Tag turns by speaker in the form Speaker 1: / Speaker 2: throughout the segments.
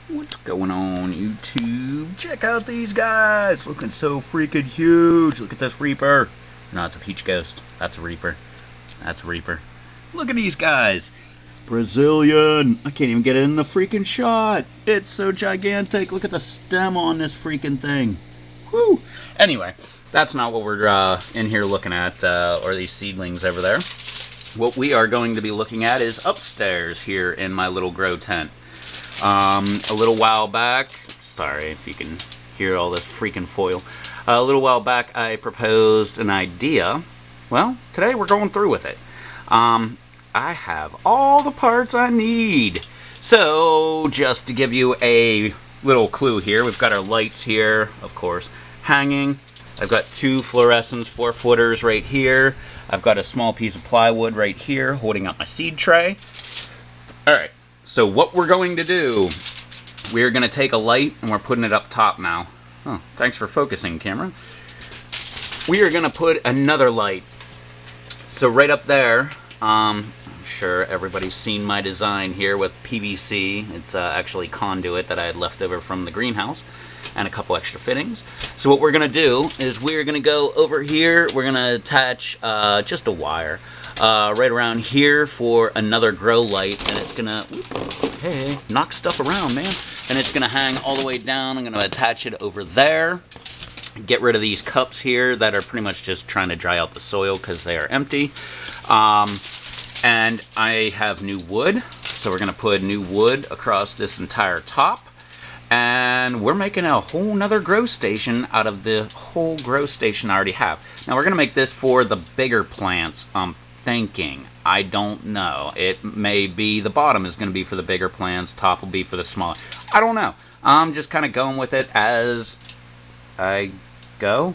Speaker 1: What's going on, YouTube? Check out these guys! Looking so freaking huge. Look at this Reaper. No, it's a Peach Ghost. That's a Reaper. That's a Reaper. Look at these guys. Brazilian. I can't even get it in the freaking shot. It's so gigantic. Look at the stem on this freaking thing. Woo! Anyway, that's not what we're in here looking at, or these seedlings over there. What we are going to be looking at is upstairs here in my little grow tent. A little while back, sorry if you can hear all this freaking foil. A little while back, I proposed an idea. Well, today we're going through with it. I have all the parts I need. So, just to give you a little clue here, we've got our lights here, of course, hanging. I've got two fluorescents 4-footers right here. I've got a small piece of plywood right here holding up my seed tray. Alright, so what we're going to do, we're going to take a light and we're putting it up top now. Oh, thanks for focusing, camera. We are going to put another light. So right up there, I'm sure everybody's seen my design here with PVC. It's actually conduit that I had left over from the greenhouse and a couple extra fittings. So what we're going to do is we're going to go over here. We're going to attach just a wire right around here for another grow light, and it's going to, hey, knock stuff around, man. And it's going to hang all the way down. I'm going to attach it over there. Get rid of these cups here that are pretty much just trying to dry out the soil because they are empty. And I have new wood, so we're going to put new wood across this entire top. And we're making a whole nother grow station out of the whole grow station I already have. Now we're going to make this for the bigger plants, I'm thinking. I don't know. It may be the bottom is going to be for the bigger plants, top will be for the smaller. I don't know. I'm just kind of going with it as I go.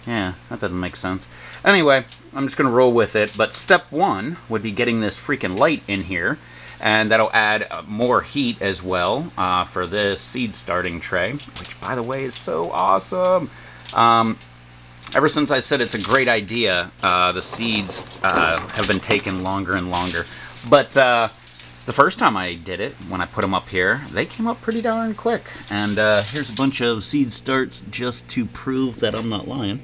Speaker 1: Yeah, that doesn't make sense. Anyway, I'm just going to roll with it. But step one would be getting this freaking light in here. And that'll add more heat as well for this seed starting tray, which, by the way, is so awesome. Ever since I said it's a great idea, the seeds have been taking longer and longer. But the first time I did it, when I put them up here, they came up pretty darn quick. And here's a bunch of seed starts just to prove that I'm not lying.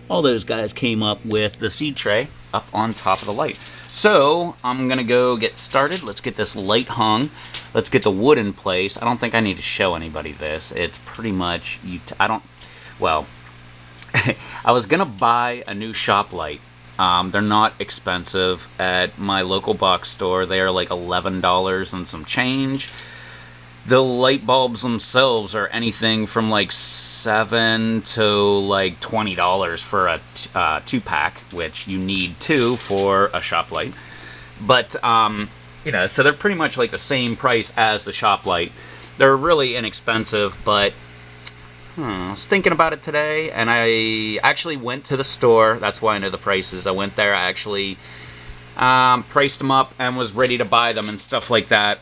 Speaker 1: All those guys came up with the seed tray up on top of the light. So, I'm going to go get started. Let's get this light hung. Let's get the wood in place. I don't think I need to show anybody this. It's pretty much, well, I was going to buy a new shop light. They're not expensive. At my local box store, they are like $11 and some change. The light bulbs themselves are anything from like $7 to like $20 for a 2-pack, which you need 2 for a shop light. But you know, so they're pretty much like the same price as the shop light. They're really inexpensive, but I was thinking about it today, and I actually went to the store. That's why I know the prices. I went there. I actually priced them up and was ready to buy them and stuff like that.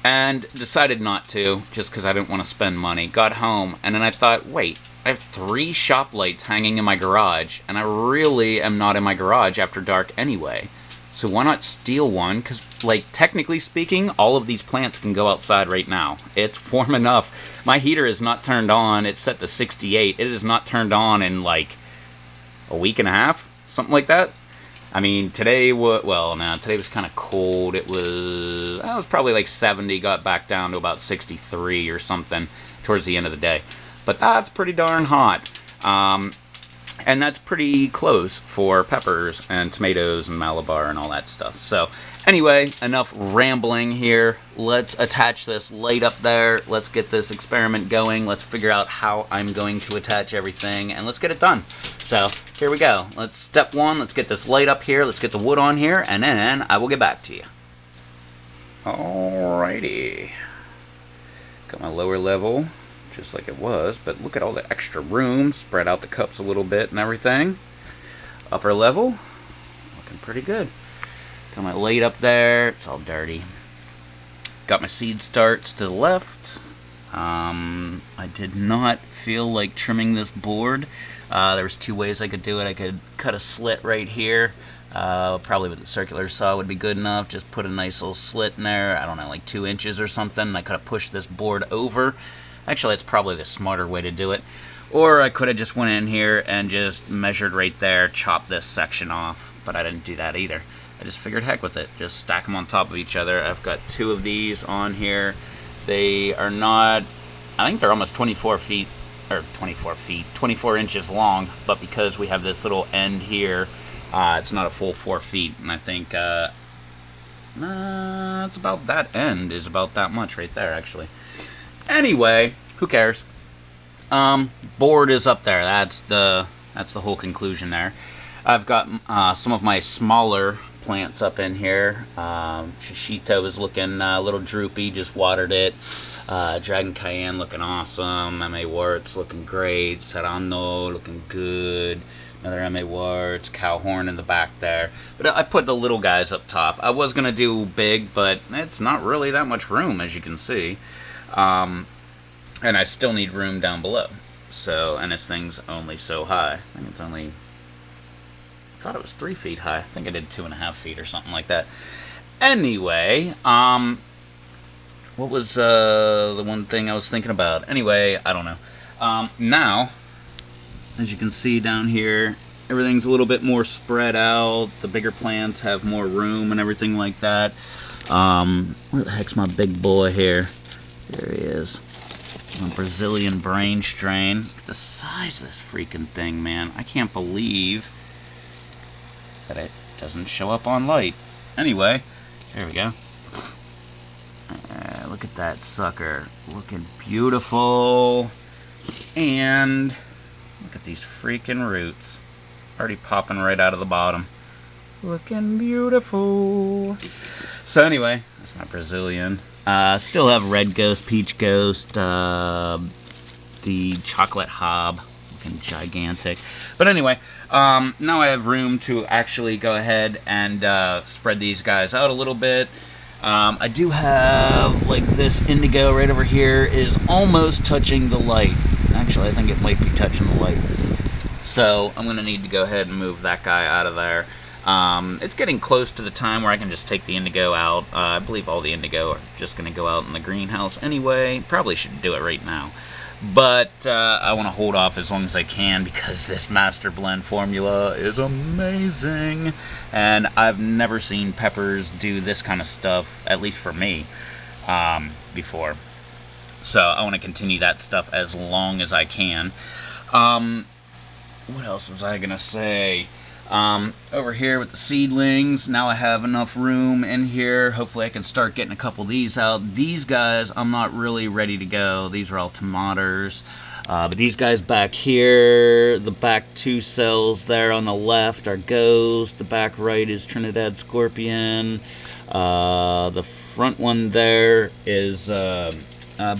Speaker 1: And decided not to, just because I didn't want to spend money. Got home, and then I thought, wait, I have 3 shop lights hanging in my garage, and I really am not in my garage after dark anyway. So why not steal one? Because, like, technically speaking, all of these plants can go outside right now. It's warm enough. My heater is not turned on. It's set to 68. It is not turned on in, like, a week and a half? Something like that? I mean, today today was kind of cold. It was probably like 70, got back down to about 63 or something towards the end of the day. But that's pretty darn hot. And that's pretty close for peppers and tomatoes and Malabar and all that stuff. So, anyway, enough rambling here. Let's attach this light up there. Let's get this experiment going. Let's figure out how I'm going to attach everything, and let's get it done. So, here we go. Step 1, let's get this light up here. Let's get the wood on here, and then I will get back to you. Alrighty. Got my lower level, just like it was, but look at all the extra room. Spread out the cups a little bit and everything. Upper level, looking pretty good. Got my light up there. It's all dirty. Got my seed starts to the left. I did not feel like trimming this board. There was two ways I could do it. I could cut a slit right here. Probably with the circular saw would be good enough. Just put a nice little slit in there. I don't know, like 2 inches or something. I could have pushed this board over. Actually, it's probably the smarter way to do it. Or I could have just went in here and just measured right there, chopped this section off. But I didn't do that either. I just figured heck with it. Just stack them on top of each other. I've got 2 of these on here. They are not, I think they're almost 24 inches long, but because we have this little end here, it's not a full 4 feet, and I think it's about that end is about that much right there, actually. Anyway, who cares? Board is up there. That's the whole conclusion there. I've got some of my smaller plants up in here. Shishito is looking a little droopy, just watered it. Dragon Cayenne looking awesome. M.A. Warts looking great. Serrano looking good. Another M.A. Warts. Cowhorn in the back there. But I put the little guys up top. I was going to do big, but it's not really that much room, as you can see. And I still need room down below. So, and this thing's only so high. I think it's only... I thought it was 3 feet high. I think I did 2.5 feet or something like that. Anyway, what was the one thing I was thinking about? Anyway, I don't know. Now, as you can see down here, everything's a little bit more spread out. The bigger plants have more room and everything like that. Where the heck's my big boy here? There he is. A Brazilian brain strain. Look at the size of this freaking thing, man. I can't believe that it doesn't show up on light. Anyway, there we go. Look at that sucker. Looking beautiful. And look at these freaking roots. Already popping right out of the bottom. Looking beautiful. So anyway, that's not Brazilian. Still have red ghost, peach ghost, the chocolate hob, looking gigantic. But anyway, now I have room to actually go ahead and spread these guys out a little bit. I do have, like, this indigo right over here is almost touching the light. Actually, I think it might be touching the light. So I'm going to need to go ahead and move that guy out of there. It's getting close to the time where I can just take the indigo out. I believe all the indigo are just going to go out in the greenhouse anyway. Probably should do it right now. But I want to hold off as long as I can because this Master Blend formula is amazing. And I've never seen peppers do this kind of stuff, at least for me, before. So I want to continue that stuff as long as I can. What else was I going to say? Over here with the seedlings, now I have enough room in here. Hopefully I can start getting a couple of these out. These guys, I'm not really ready to go. These are all tomatoes. But these guys back here, the back 2 cells there on the left are Ghost. The back right is Trinidad Scorpion. The front one there is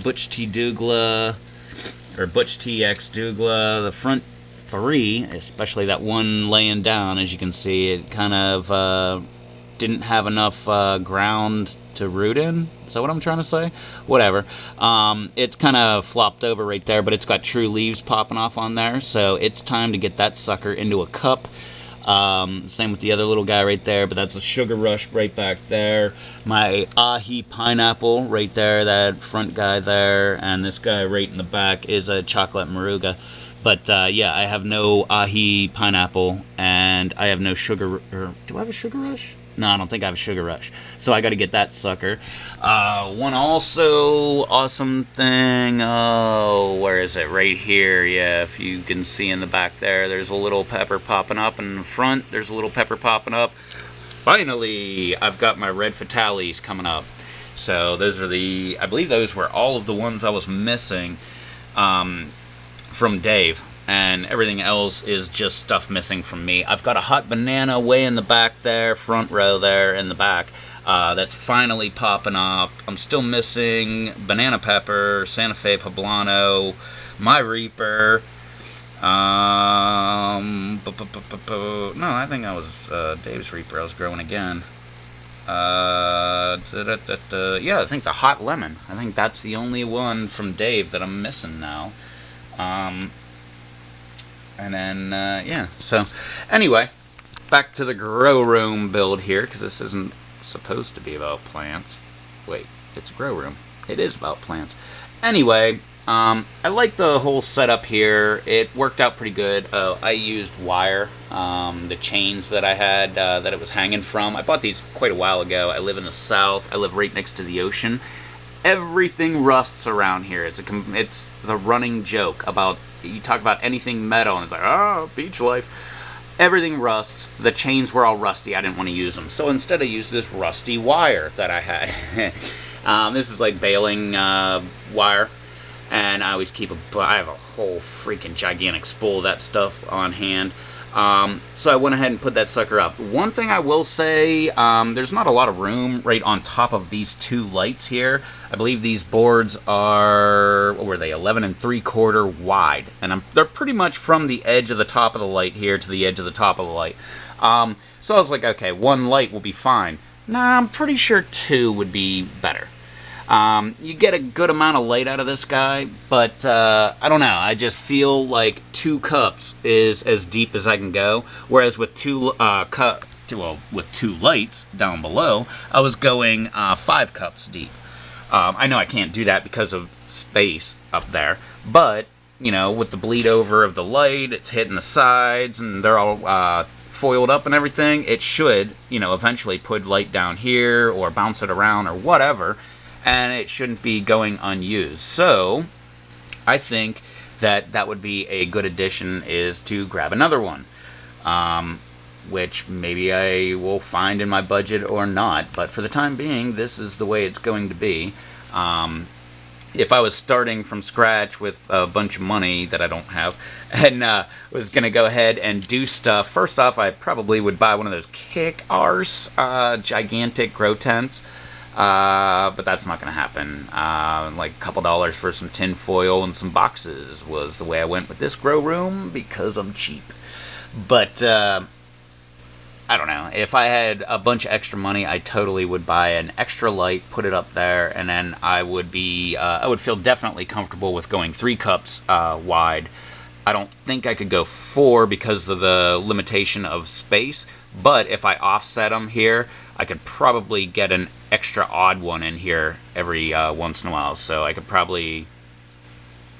Speaker 1: Butch T. Douglas, or Butch TX Douglas. The front 3, especially that one laying down, as you can see, it kind of didn't have enough ground to root in. Is that what I'm trying to say? Whatever. It's kind of flopped over right there, but it's got true leaves popping off on there, so it's time to get that sucker into a cup. Same with the other little guy right there, but that's a Sugar Rush right back there. My ahi pineapple right there, that front guy there, and this guy right in the back is a chocolate maruga. But yeah, I have no ahi pineapple, and I have no sugar. Or do I have a Sugar Rush? No, I don't think I have a Sugar Rush. So I got to get that sucker. One also awesome thing. Oh, where is it? Right here. Yeah, if you can see in the back there, there's a little pepper popping up. And in the front, there's a little pepper popping up. Finally, I've got my red fatales coming up. So those are the, I believe those were all of the ones I was missing from Dave. And everything else is just stuff missing from me. I've got a hot banana way in the back there, front row there in the back. That's finally popping up. I'm still missing banana pepper, Santa Fe poblano, my Reaper. No, I think that was Dave's Reaper I was growing again. Yeah, I think the hot lemon. I think that's the only one from Dave that I'm missing now. And then, yeah. So, anyway, back to the grow room build here, because this isn't supposed to be about plants. Wait, it's a grow room. It is about plants. Anyway, I like the whole setup here. It worked out pretty good. I used wire, the chains that I had that it was hanging from. I bought these quite a while ago. I live in the south. I live right next to the ocean. Everything rusts around here. It's the running joke about, you talk about anything metal and it's like, oh, beach life. Everything rusts. The chains were all rusty. I didn't want to use them. So instead I used this rusty wire that I had. This is like baling wire. And I always I have a whole freaking gigantic spool of that stuff on hand. So I went ahead and put that sucker up. One thing I will say, there's not a lot of room right on top of these two lights here. I believe these boards are, what were they, 11 3/4 wide. And they're pretty much from the edge of the top of the light here to the edge of the top of the light. So I was like, okay, one light will be fine. Nah, I'm pretty sure two would be better. You get a good amount of light out of this guy, but I don't know. I just feel like 2 cups is as deep as I can go, whereas with with 2 lights down below, I was going 5 cups deep. I know I can't do that because of space up there, but you know, with the bleed over of the light, it's hitting the sides, and they're all foiled up and everything. It should, you know, eventually put light down here or bounce it around or whatever. And it shouldn't be going unused. So I think that would be a good addition, is to grab another one, which maybe I will find in my budget or not. But for the time being, this is the way it's going to be. If I was starting from scratch with a bunch of money that I don't have, and was going to go ahead and do stuff, first off, I probably would buy one of those kick-arse gigantic grow tents. But that's not going to happen. Like a couple dollars for some tin foil and some boxes was the way I went with this grow room, because I'm cheap. But I don't know. If I had a bunch of extra money, I totally would buy an extra light, put it up there, and then I would feel definitely comfortable with going 3 cups wide. I don't think I could go 4 because of the limitation of space, but if I offset them here, I could probably get an extra odd one in here every once in a while. So I could probably,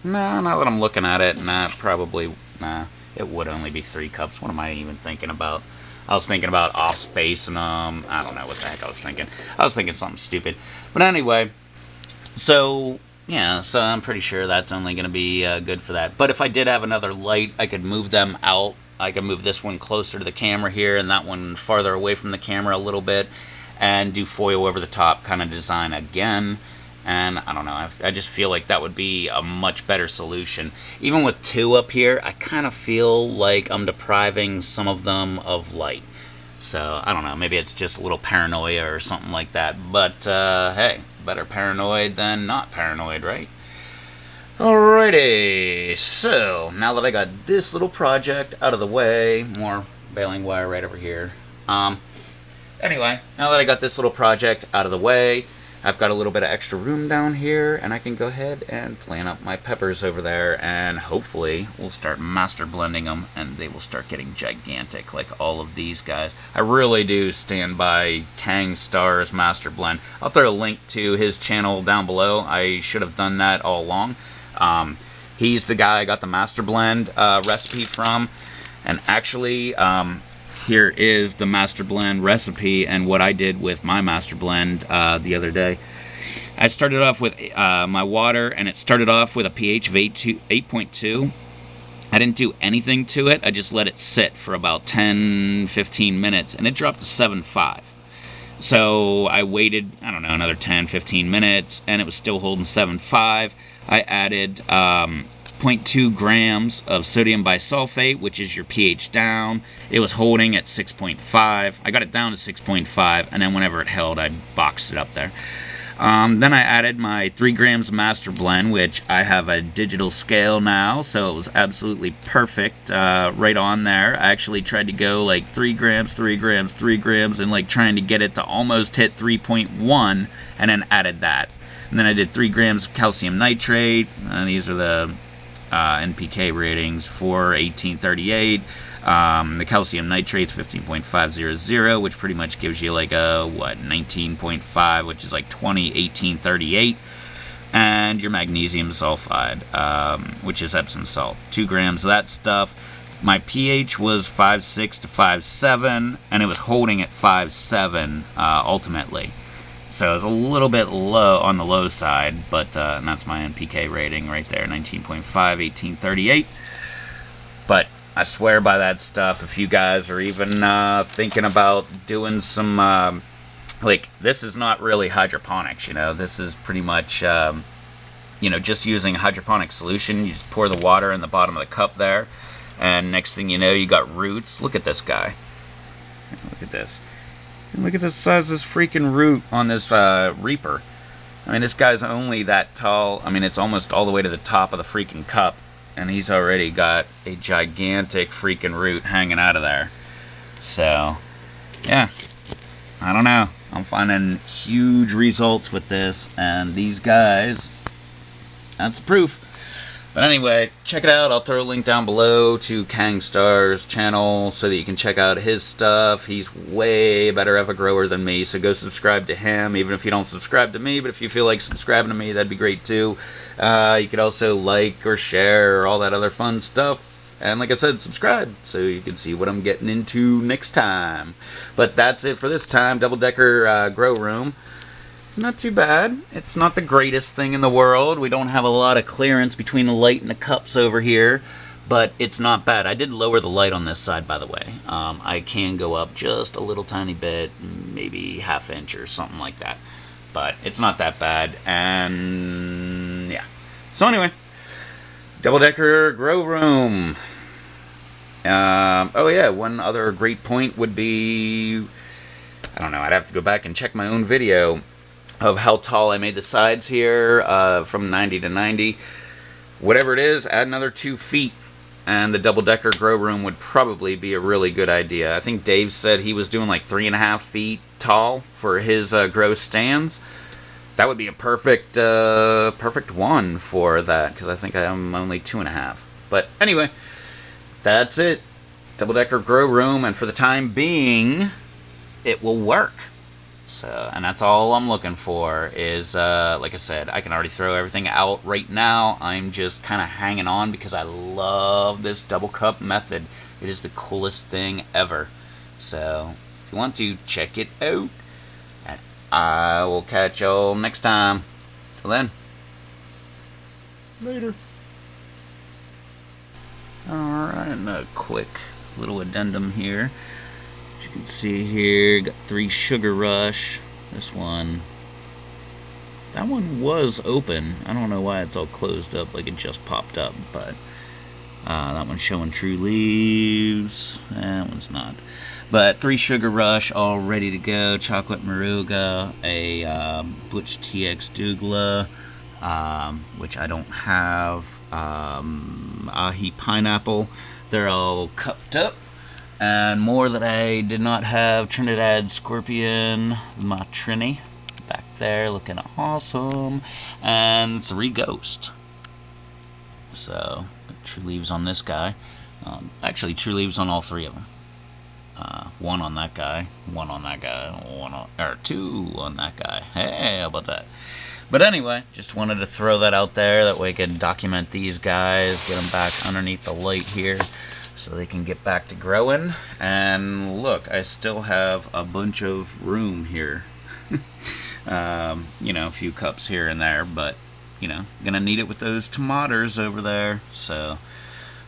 Speaker 1: now that I'm looking at it, it would only be 3 cups. What am I even thinking about? I was thinking about off space and I don't know what the heck I was thinking. I was thinking something stupid. But anyway, so yeah, so I'm pretty sure that's only going to be good for that. But if I did have another light, I could move them out. I could move this one closer to the camera here and that one farther away from the camera a little bit, and do foil over the top kind of design again. And I don't know, I just feel like that would be a much better solution. Even with 2 up here, I kind of feel like I'm depriving some of them of light. So I don't know, maybe it's just a little paranoia or something like that. But hey, better paranoid than not paranoid, right? Alrighty, so now that I got this little project out of the way, more baling wire right over here. Anyway, now that I got this little project out of the way, I've got a little bit of extra room down here, and I can go ahead and plant up my peppers over there, and hopefully we'll start master blending them, and they will start getting gigantic like all of these guys. I really do stand by Kang Star's Master Blend. I'll throw a link to his channel down below. I should have done that all along. He's the guy I got the Master Blend recipe from, and actually here is the Master Blend recipe and what I did with my Master Blend the other day. I started off with my water, and it started off with a pH of 8.2. I didn't do anything to it. I just let it sit for about 10-15 minutes, and it dropped to 7.5. So I waited, I don't know, another 10-15 minutes, and it was still holding 7.5. I added 0.2 grams of sodium bisulfate, which is your pH down. It was holding at 6.5. I got it down to 6.5, and then whenever it held, I boxed it up there. Then I added my 3 grams Master Blend, which I have a digital scale now, so it was absolutely perfect right on there. I actually tried to go like 3 grams, 3 grams, 3 grams, and like trying to get it to almost hit 3.1, and then added that. And then I did 3 grams of calcium nitrate. These are the NPK ratings for 1838. The calcium nitrate's 15.500, which pretty much gives you like a, 19.5, which is like 1838. And your magnesium sulfide, which is Epsom salt. 2 grams of that stuff. My pH was 5.6 to 5.7, and it was holding at 5.7 ultimately. So it's a little bit low on the low side, but and that's my NPK rating right there, 19.5, 1838. But I swear by that stuff. If you guys are even thinking about doing some, like, this is not really hydroponics, you know. This is pretty much, you know, just using hydroponic solution. You just pour the water in the bottom of the cup there, and next thing you know, you got roots. Look at this guy. Look at this. Look at the size of this freaking root on this Reaper. I mean, this guy's only that tall. I mean, it's almost all the way to the top of the freaking cup, and he's already got a gigantic freaking root hanging out of there. So, yeah, I don't know. I'm finding huge results with this, and these guys, that's proof. But anyway, check it out. I'll throw a link down below to Kangstar's channel so that you can check out his stuff. He's way better of a grower than me, so go subscribe to him, even if you don't subscribe to me. But if you feel like subscribing to me, that'd be great too. You could also like or share or all that other fun stuff. And like I said, subscribe so you can see what I'm getting into next time. But that's it for this time. Double-decker grow room. Not too bad. It's not the greatest thing in the world. We don't have a lot of clearance between the light and the cups over here, but it's not bad. I did lower the light on this side, by the way. I can go up just a little tiny bit, maybe ½ inch or something like that, but it's not that bad. And yeah. So anyway, double-decker grow room. Oh yeah, one other great point would be, I don't know, I'd have to go back and check my own video of how tall I made the sides here, from 90 to 90. Whatever it is, add another 2 feet, and the double-decker grow room would probably be a really good idea. I think Dave said he was doing like 3.5 feet tall for his grow stands. That would be a perfect one for that, because I think I'm only 2.5. But anyway, that's it. Double-decker grow room, and for the time being, it will work. So, and that's all I'm looking for is, like I said, I can already throw everything out right now. I'm just kind of hanging on because I love this double cup method. It is the coolest thing ever. So, if you want to, check it out. And I will catch y'all next time. Till then. Later. Alright, and a quick little addendum here. You can see here, got 3 Sugar Rush. This one, that one was open. I don't know why it's all closed up like it just popped up, but that one's showing true leaves. That one's not. But 3 Sugar Rush all ready to go. Chocolate Moruga, a Butch TX Douglas, which I don't have. Ahi Pineapple. They're all cupped up. And more that I did not have, Trinidad Scorpion, my Trini, back there looking awesome, and 3 Ghost. So, true leaves on this guy. Actually, true leaves on all 3 of them. 1 on that guy, 1 on that guy, 2 on that guy. Hey, how about that? But anyway, just wanted to throw that out there, that way I can document these guys, get them back underneath the light here, so they can get back to growing. And look, I still have a bunch of room here. You know, a few cups here and there, but, you know, gonna need it with those tomatoes over there. So,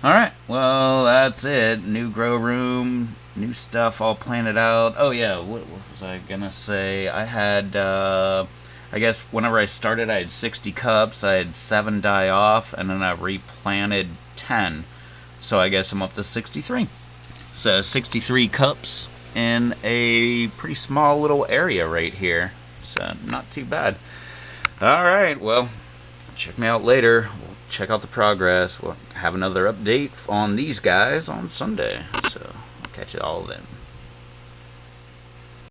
Speaker 1: alright, well, that's it. New grow room, new stuff all planted out. Oh yeah, what was I gonna say? I had, I guess whenever I started, I had 60 cups, I had 7 die off, and then I replanted 10. So I guess I'm up to 63. So 63 cups in a pretty small little area right here. So not too bad. Alright, well, check me out later. We'll check out the progress. We'll have another update on these guys on Sunday. So, I'll catch you all then.